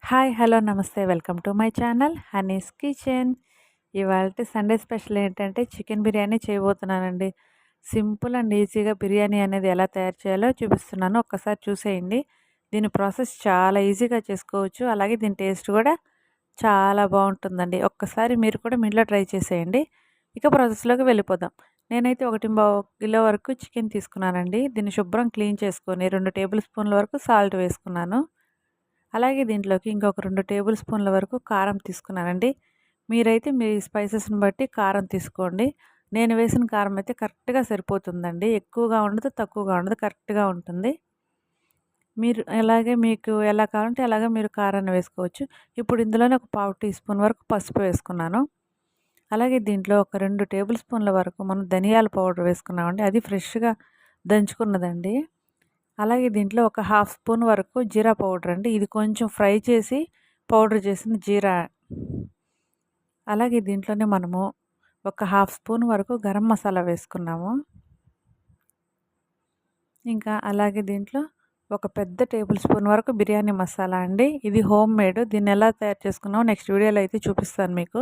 Hi! Hello! నమస్తే. Welcome to my channel Honey's kitchen. ఇవాల్టి Sunday special ఏంటంటే chicken biryani చేయబోతున్నానండి. Simple and ఈజీగా బిర్యానీ అనేది ఎలా తయారు చేయాలో చూపిస్తున్నాను. ఒక్కసారి చూసేయండి. దీని ప్రాసెస్ చాలా ఈజీగా చేసుకోవచ్చు. అలాగే దీని టేస్ట్ కూడా చాలా బావుంటుందండి. ఒక్కసారి మీరు కూడా మీ ఇంట్లో ట్రై చేసేయండి. ఇక ప్రాసెస్‌లోకి వెళ్ళిపోదాం. నేనైతే 1.25 కిలో వరకు చికెన్ తీసుకున్నానండి. దీన్ని శుభ్రం క్లీన్ చేసుకొని 2 టేబుల్ స్పూన్ల వరకు సాల్ట్ వేసుకున్నాను. అలాగే దీంట్లోకి ఇంకొక 2 టేబుల్ స్పూన్ల వరకు కారం తీసుకున్నానండి. మీరైతే మీ స్పైసెస్‌ని బట్టి కారం తీసుకోండి. నేను వేసిన కారం అయితే కరెక్ట్‌గా సరిపోతుందండి. ఎక్కువగా ఉండదు, తక్కువగా ఉండదు. కరెక్ట్‌గా ఉంటుంది. మీరు అలాగే మీకు ఎలా కావాలంటే అలాగే మీరు కారాన్ని వేసుకోవచ్చు. ఇప్పుడు ఇందులోనే ఒక పావు టీ స్పూన్ వరకు పసుపు వేసుకున్నాను. అలాగే దీంట్లో ఒక 2 టేబుల్ స్పూన్ల వరకు మనం ధనియాల పౌడర్ వేసుకున్నామండి. అది ఫ్రెష్‌గా దంచుకున్నదండి. అలాగే దీంట్లో ఒక హాఫ్ స్పూన్ వరకు జీరా పౌడర్ అండి. ఇది కొంచెం ఫ్రై చేసి పౌడర్ చేసిన జీరా. అలాగే దీంట్లోనే మనము ఒక హాఫ్ స్పూన్ వరకు గరం మసాలా వేసుకున్నాము. ఇంకా అలాగే దీంట్లో ఒక పెద్ద టేబుల్ స్పూన్ వరకు బిర్యానీ మసాలా అండి. ఇది హోమ్ మేడ్. దీన్ని ఎలా తయారు చేసుకున్నామో నెక్స్ట్ వీడియోలో అయితే చూపిస్తాను మీకు.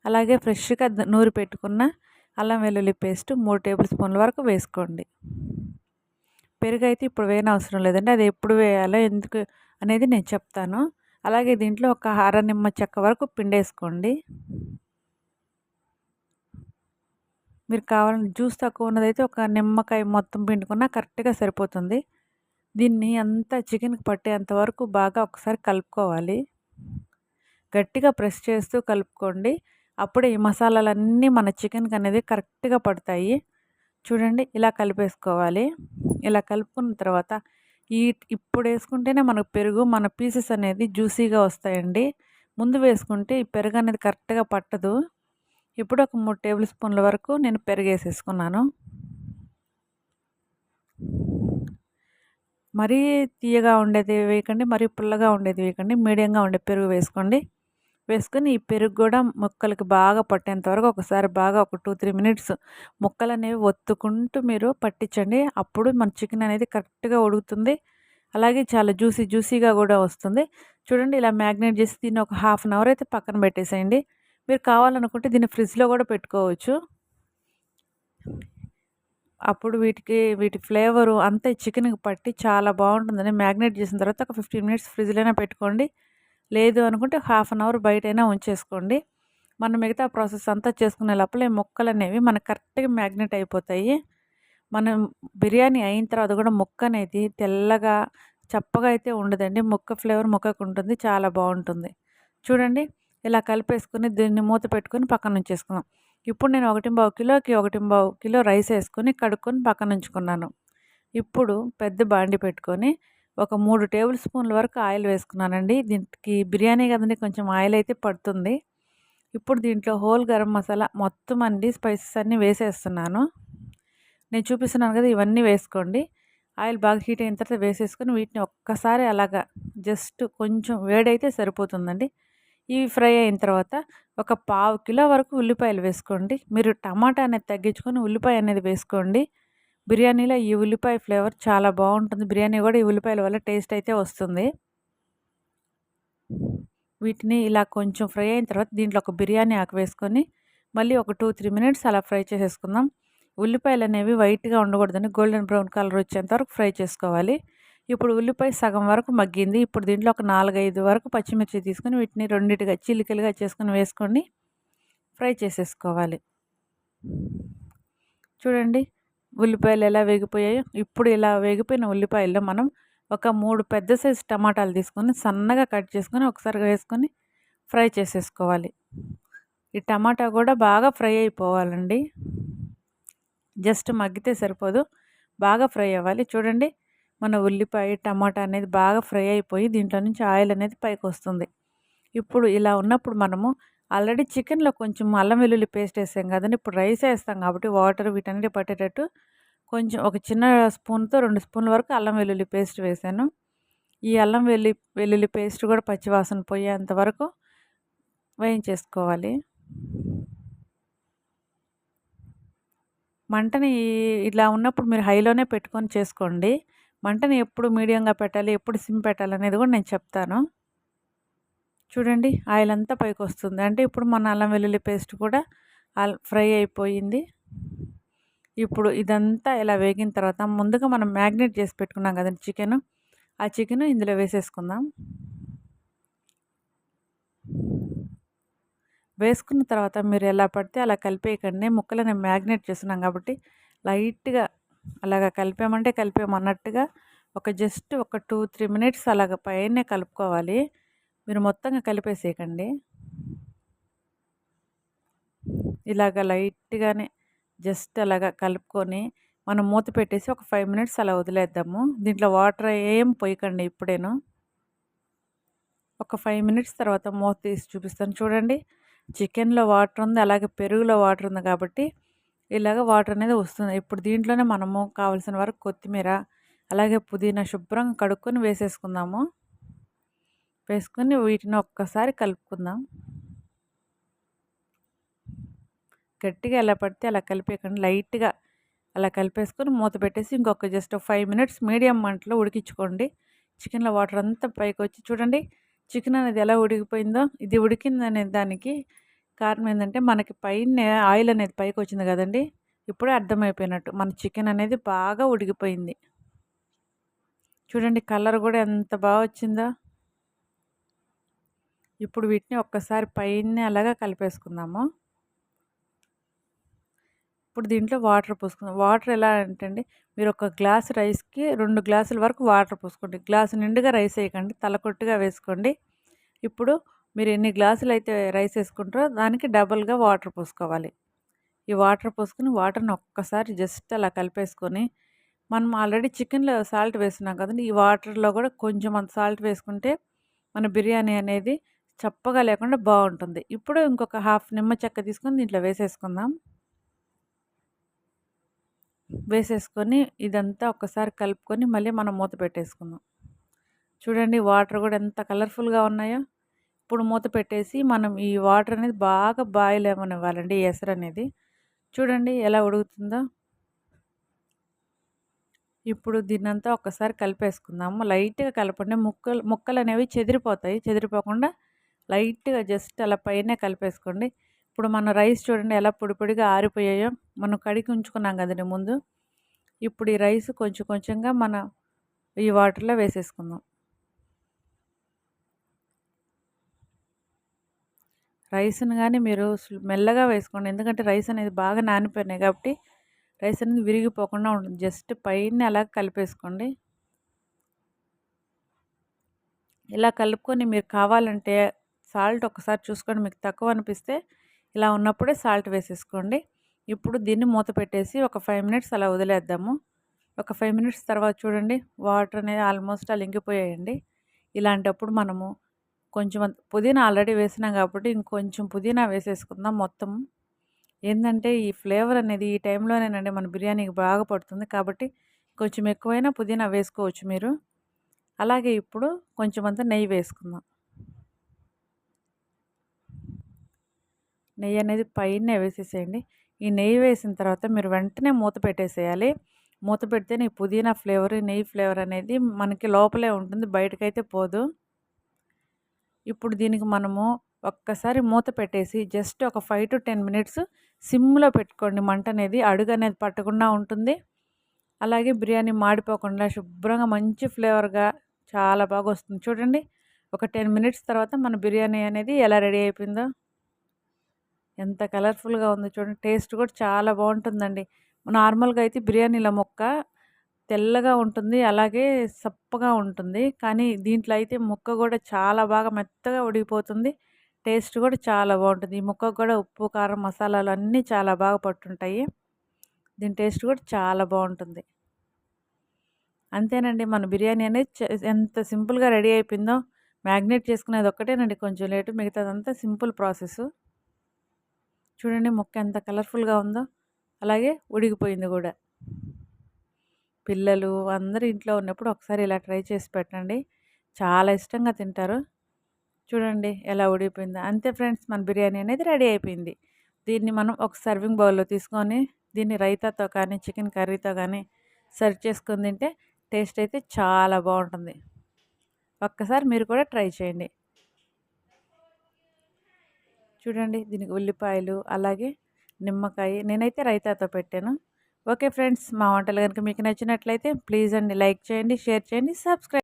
అలాగే ఫ్రెష్‌గా నూరి పెట్టుకున్న అల్లం వెల్లుల్లి పేస్ట్ 3 టేబుల్ స్పూన్ల వరకు వేసుకోండి. పెరుగైతే ఇప్పుడు వేయనవసరం లేదండి. అది ఎప్పుడు వేయాలో ఎందుకు అనేది నేను చెప్తాను. అలాగే దీంట్లో ఒక అర నిమ్మ చెక్క వరకు పిండేసుకోండి. మీరు కావాలంటే జ్యూస్ తక్కువ ఉన్నదైతే ఒక నిమ్మకాయ మొత్తం పిండుకున్నా కరెక్ట్‌గా సరిపోతుంది. దీన్ని అంతా చికెన్‌కి పట్టేంత వరకు బాగా ఒకసారి కలుపుకోవాలి. గట్టిగా ప్రెస్ చేస్తూ కలుపుకోండి. అప్పుడే ఈ మసాలాలన్నీ మన చికెన్‌కి అనేది కరెక్ట్‌గా పడతాయి. చూడండి ఇలా కలిపేసుకోవాలి. ఇలా కలుపుకున్న తర్వాత ఇప్పుడు వేసుకుంటేనే మనకు పెరుగు మన పీసెస్ అనేది జ్యూసీగా వస్తాయండి. ముందు వేసుకుంటే ఈ పెరుగు అనేది కరెక్ట్‌గా పట్టదు. ఇప్పుడు ఒక 3 టేబుల్ స్పూన్ల వరకు నేను పెరుగేసేసుకున్నాను. మరీ తియ్యగా ఉండేది వేయకండి, మరీ పుల్లగా ఉండేది వేయకండి. మీడియంగా ఉండే పెరుగు వేసుకోండి. వేసుకొని ఈ పెరుగు కూడా ముక్కలకి బాగా పట్టేంత వరకు ఒకసారి బాగా ఒక 2, 3 మినిట్స్ ముక్కలనేవి ఒత్తుకుంటూ మీరు పట్టించండి. అప్పుడు మన చికెన్ అనేది కరెక్ట్‌గా ఉడుకుతుంది. అలాగే చాలా జ్యూసీగా కూడా వస్తుంది. చూడండి ఇలా మ్యాగ్నేట్ చేసి దీన్ని ఒక హాఫ్ అన్ అవర్ అయితే పక్కన పెట్టేసేయండి. మీరు కావాలనుకుంటే దీన్ని ఫ్రిడ్జ్‌లో కూడా పెట్టుకోవచ్చు. అప్పుడు వీటి ఫ్లేవరు అంతా చికెన్‌కి పట్టి చాలా బావుంటుందండి. మ్యాగ్నేట్ చేసిన తర్వాత ఒక 15 మినిట్స్ ఫ్రిడ్జ్‌లోనే పెట్టుకోండి. లేదు అనుకుంటే హాఫ్ అన్ అవర్ బయటైనా ఉంచేసుకోండి. మనం మిగతా ప్రాసెస్ అంతా చేసుకునే లోపల ఈ ముక్కలనేవి మనకు కరెక్ట్‌గా మ్యాగ్నేట్ అయిపోతాయి. మనం బిర్యానీ అయిన తర్వాత కూడా ముక్క అనేది తెల్లగా, చప్పగా అయితే ఉండదండి. ముక్క ఫ్లేవర్ ముక్కకుంటుంది. చాలా బావుంటుంది. చూడండి ఇలా కలిపేసుకొని దీన్ని మూత పెట్టుకొని పక్కన ఉంచేసుకుందాం. ఇప్పుడు నేను 1.25 కిలోకి 1.25 కిలో రైస్ వేసుకొని కడుక్కొని పక్కన ఉంచుకున్నాను. ఇప్పుడు పెద్ద బాండి పెట్టుకొని ఒక 3 టేబుల్ స్పూన్ల వరకు ఆయిల్ వేసుకున్నానండి. దీనికి బిర్యానీ కదండీ కొంచెం ఆయిల్ అయితే పడుతుంది. ఇప్పుడు దీంట్లో హోల్ గరం మసాలా మొత్తం అండి స్పైసెస్ అన్నీ వేసేస్తున్నాను. నేను చూపిస్తున్నాను కదా ఇవన్నీ వేసుకోండి. ఆయిల్ బాగా హీట్ అయిన తర్వాత వేసేసుకొని వీటిని ఒక్కసారి అలాగా జస్ట్ కొంచెం వేడైతే సరిపోతుందండి. ఇవి ఫ్రై అయిన తర్వాత ఒక పావు కిలో వరకు ఉల్లిపాయలు వేసుకోండి. మీరు టమాటా అనేది తగ్గించుకొని ఉల్లిపాయ అనేది వేసుకోండి. బిర్యానీలో ఈ ఉల్లిపాయ ఫ్లేవర్ చాలా బావుంటుంది. బిర్యానీ కూడా ఈ ఉల్లిపాయల వల్ల టేస్ట్ అయితే వస్తుంది. వీటిని ఇలా కొంచెం ఫ్రై అయిన తర్వాత దీంట్లో ఒక బిర్యానీ ఆకు వేసుకొని మళ్ళీ ఒక 2, 3 మినిట్స్ అలా ఫ్రై చేసేసుకుందాం. ఉల్లిపాయలు అనేవి వైట్‌గా ఉండకూడదండి. గోల్డెన్ బ్రౌన్ కలర్ వచ్చేంత వరకు ఫ్రై చేసుకోవాలి. ఇప్పుడు ఉల్లిపాయ సగం వరకు మగ్గింది. ఇప్పుడు దీంట్లో ఒక 4, 5 వరకు పచ్చిమిర్చి తీసుకొని వీటిని రెండిటిగా చీలికలుగా చేసుకొని వేసుకొని ఫ్రై చేసేసుకోవాలి. చూడండి ఉల్లిపాయలు ఎలా వేగిపోయాయో. ఇప్పుడు ఇలా వేగిపోయిన ఉల్లిపాయల్లో మనం ఒక 3 పెద్ద సైజు టమాటాలు తీసుకొని సన్నగా కట్ చేసుకొని ఒకసారి వేసుకొని ఫ్రై చేసేసుకోవాలి. ఈ టమాటా కూడా బాగా ఫ్రై అయిపోవాలండి. జస్ట్ మగ్గితే సరిపోదు. బాగా ఫ్రై అవ్వాలి. చూడండి మన ఉల్లిపాయ, టమాటా అనేది బాగా ఫ్రై అయిపోయి దీంట్లో నుంచి ఆయిల్ అనేది పైకొస్తుంది. ఇప్పుడు ఇలా ఉన్నప్పుడు మనము ఆల్రెడీ చికెన్‌లో కొంచెం అల్లం వెల్లుల్లి పేస్ట్ ఏసాం కదండీ! ఇప్పుడు రైస్ ఏస్తాం కాబట్టి వాటర్ వీటన్నిటికి పట్టేటట్టు కొంచెం ఒక చిన్న స్పూన్‌తో 2 స్పూన్ల వరకు అల్లం వెల్లుల్లి పేస్ట్ వేశాను. ఈ అల్లం వెల్లుల్లి పేస్ట్ కూడా పచ్చివాసన పోయేంత వరకు వేయించేసుకోవాలి. మంటని ఇలా ఉన్నప్పుడు మీరు హైలోనే పెట్టుకొని చేసుకోండి. మంటని ఎప్పుడు మీడియంగా పెట్టాలి, ఎప్పుడు సిమ్ పెట్టాలనేది కూడా నేను చెప్తాను. చూడండి ఆయిల్ అంతా పైకొస్తుంది. అంటే ఇప్పుడు మన అల్లం వెల్లుల్లి పేస్ట్ కూడా ఫ్రై అయిపోయింది. ఇప్పుడు ఇదంతా ఇలా వేగిన తర్వాత ముందుగా మనం మ్యాగ్నేట్ చేసి పెట్టుకున్నాం కదండి చికెను. ఆ చికెను ఇందులో వేసేసుకుందాం. వేసుకున్న తర్వాత మీరు ఎలా పడితే అలా కలిపేయకండి. ముక్కలని మ్యాగ్నేట్ చేస్తున్నాం కాబట్టి లైట్‌గా అలాగ కలిపామంటే కలిపామన్నట్టుగా జస్ట్ ఒక 2, 3 మినిట్స్ అలాగ పైనే కలుపుకోవాలి. మీరు మొత్తంగా కలిపేసేయకండి. ఇలాగ లైట్‌గానే జస్ట్ అలాగా కలుపుకొని మనం మూత పెట్టేసి ఒక 5 మినిట్స్ అలా వదిలేద్దాము. దీంట్లో వాటర్ ఏం పొయ్యకండి ఇప్పుడేను. ఒక 5 మినిట్స్ తర్వాత మూత తీసి చూపిస్తాను చూడండి. చికెన్‌లో వాటర్ ఉంది, అలాగే పెరుగులో వాటర్ ఉంది కాబట్టి ఇలాగ వాటర్ అనేది వస్తుంది. ఇప్పుడు దీంట్లోనే మనము కావాల్సిన వరకు కొత్తిమీర, అలాగే పుదీనా శుభ్రంగా కడుక్కొని వేసేసుకుందాము. వేసుకొని వీటిని ఒక్కసారి కలుపుకుందాం. గట్టిగా ఎలా పడితే అలా కలిపేయకండి. లైట్‌గా అలా కలిపేసుకొని మూత పెట్టేసి ఇంకొక జస్ట్ 5 మినిట్స్ మీడియం మంటలో ఉడికించుకోండి. చికెన్‌లో వాటర్ అంతా పైకొచ్చి చూడండి చికెన్ అనేది ఎలా ఉడికిపోయిందో. ఇది ఉడికిందనే దానికి కారణం ఏందంటే మనకి పైనే ఆయిల్ అనేది పైకొచ్చింది కదండీ! ఇప్పుడే అర్థమైపోయినట్టు. మన చికెన్ అనేది బాగా ఉడికిపోయింది. చూడండి కలర్ కూడా ఎంత వచ్చిందో. ఇప్పుడు వీటిని ఒక్కసారి పైనే అలాగా కలిపేసుకుందాము. ఇప్పుడు దీంట్లో వాటర్ పోసుకుందాం. వాటర్ ఎలా అంటే అండి, మీరు ఒక గ్లాస్ రైస్‌కి 2 గ్లాసుల వరకు వాటర్ పోసుకోండి. గ్లాసు నిండుగా రైస్ వేయకండి, తలకొట్టుగా వేసుకోండి. ఇప్పుడు మీరు ఎన్ని గ్లాసులైతే రైస్ వేసుకుంటారో దానికి డబుల్‌గా వాటర్ పోసుకోవాలి. ఈ వాటర్ పోసుకొని వాటర్‌ని ఒక్కసారి జస్ట్ అలా కలిపేసుకొని, మనం ఆల్రెడీ చికెన్‌లో సాల్ట్ వేస్తున్నాం కదండీ! ఈ వాటర్‌లో కూడా కొంచెం అంత సాల్ట్ వేసుకుంటే మన బిర్యానీ అనేది చప్పగా లేకుండా బావుంటుంది. ఇప్పుడు ఇంకొక హాఫ్ నిమ్మ చెక్క తీసుకొని దీంట్లో వేసేసుకుందాం. వేసేసుకొని ఇదంతా ఒక్కసారి కలుపుకొని మళ్ళీ మనం మూత పెట్టేసుకుందాం. చూడండి వాటర్ కూడా ఎంత కలర్‌ఫుల్‌గా ఉన్నాయో. ఇప్పుడు మూత పెట్టేసి మనం ఈ వాటర్ అనేది బాగా బాయిల్ అవ్వనివ్వాలండి. ఈ ఎసరు అనేది. చూడండి ఎలా ఉడుకుతుందో. ఇప్పుడు దీన్నంతా ఒక్కసారి కలిపేసుకుందాము. లైట్‌గా కలపండి. ముక్కలనేవి చెదిరిపోతాయి. చెదిరిపోకుండా లైట్‌గా జస్ట్ అలా పైనే కలిపేసుకోండి. ఇప్పుడు మన రైస్ చూడండి ఎలా పొడి పొడిగా ఆరిపోయాయో. మనం కడిగి ఉంచుకున్నాం కదండీ ముందు. ఇప్పుడు ఈ రైస్ కొంచెం కొంచెంగా ఈ వాటర్‌లో వేసేసుకుందాం. రైస్‌ని గాని మీరు మెల్లగా వేసుకోండి. ఎందుకంటే రైస్ అనేది బాగా నానిపోయినాయి కాబట్టి రైస్ అనేది విరిగిపోకుండా ఉంటుంది. జస్ట్ పైన అలా కలిపేసుకోండి. ఇలా కలుపుకొని మీరు కావాలంటే సాల్ట్ ఒకసారి చూసుకోండి. మీకు తక్కువ అనిపిస్తే ఇలా ఉన్నప్పుడే సాల్ట్ వేసేసుకోండి. ఇప్పుడు దీన్ని మూత పెట్టేసి ఒక 5 మినిట్స్ అలా వదిలేద్దాము. ఒక 5 మినిట్స్ తర్వాత చూడండి వాటర్ అనేది ఆల్మోస్ట్ అలా ఇంకిపోయాయండి. ఇలాంటప్పుడు మనము కొంచెం పుదీనా ఆల్రెడీ వేసినాం కాబట్టి ఇంకొంచెం పుదీనా వేసేసుకుందాం మొత్తం. ఏందంటే ఈ ఫ్లేవర్ అనేది ఈ టైంలోనేనండి మన బిర్యానీకి బాగా పడుతుంది. కాబట్టి కొంచెం ఎక్కువైనా పుదీనా వేసుకోవచ్చు మీరు. అలాగే ఇప్పుడు కొంచెం అంతా నెయ్యి వేసుకుందాం. నెయ్యి అనేది పైనే వేసేసేయండి. ఈ నెయ్యి వేసిన తర్వాత మీరు వెంటనే మూత పెట్టేసేయాలి. మూత పెడితేనే ఈ పుదీనా ఫ్లేవర్, ఈ నెయ్యి ఫ్లేవర్ అనేది మనకి లోపలే ఉంటుంది. బయటకైతే పోదు. ఇప్పుడు దీనికి మనము ఒక్కసారి మూత పెట్టేసి జస్ట్ ఒక 5-10 మినిట్స్ సిమ్‌లో పెట్టుకోండి మంట అనేది. అడుగు అనేది పట్టకుండా ఉంటుంది. అలాగే బిర్యానీ మాడిపోకుండా శుభ్రంగా మంచి ఫ్లేవర్‌గా చాలా బాగా వస్తుంది. చూడండి ఒక 10 మినిట్స్ తర్వాత మన బిర్యానీ అనేది ఎలా రెడీ అయిపోయిందో. ఎంత కలర్‌ఫుల్‌గా ఉందో చూడండి. టేస్ట్ కూడా చాలా బావుంటుందండి. నార్మల్‌గా అయితే బిర్యానీలో ముక్క తెల్లగా ఉంటుంది. అలాగే సప్పగా ఉంటుంది. కానీ దీంట్లో అయితే ముక్క కూడా చాలా బాగా మెత్తగా ఉడికిపోతుంది. టేస్ట్ కూడా చాలా బావుంటుంది. ఈ ముక్కకు కూడా ఉప్పు, కారం, మసాలాలు అన్నీ చాలా బాగా పట్టుంటాయి. దీని టేస్ట్ కూడా చాలా బావుంటుంది. అంతేనండి మన బిర్యానీ అనేది ఎంత సింపుల్‌గా రెడీ అయిపోయిందో. మ్యాగ్నేట్ చేసుకునేది ఒక్కటేనండి కొంచెం లేటు. మిగతాదంతా సింపుల్ ప్రాసెసు. చూడండి ముక్క ఎంత కలర్‌ఫుల్‌గా ఉందో. అలాగే ఉడికిపోయింది కూడా. పిల్లలు అందరూ ఇంట్లో ఉన్నప్పుడు ఒకసారి ఇలా ట్రై చేసి పెట్టండి. చాలా ఇష్టంగా తింటారు. చూడండి ఎలా ఉడికిపోయిందో. అంతే ఫ్రెండ్స్ మన బిర్యానీ అనేది రెడీ అయిపోయింది. దీన్ని మనం ఒక సర్వింగ్ బౌల్‌లో తీసుకొని దీన్ని రైతాతో కానీ, చికెన్ కర్రీతో కానీ సర్వ్ చేసుకొని తింటే టేస్ట్ అయితే చాలా బావుంటుంది. ఒక్కసారి మీరు కూడా ట్రై చేయండి. చూడండి దీనికి ఉల్లిపాయలు అలాగే నిమ్మకాయ నేనైతే రైతాతో పెట్టాను. ఓకే ఫ్రెండ్స్, మా వంటలు కనుక మీకు నచ్చినట్లయితే ప్లీజ్ అండి లైక్ చేయండి, షేర్ చేయండి, సబ్స్క్రైబ్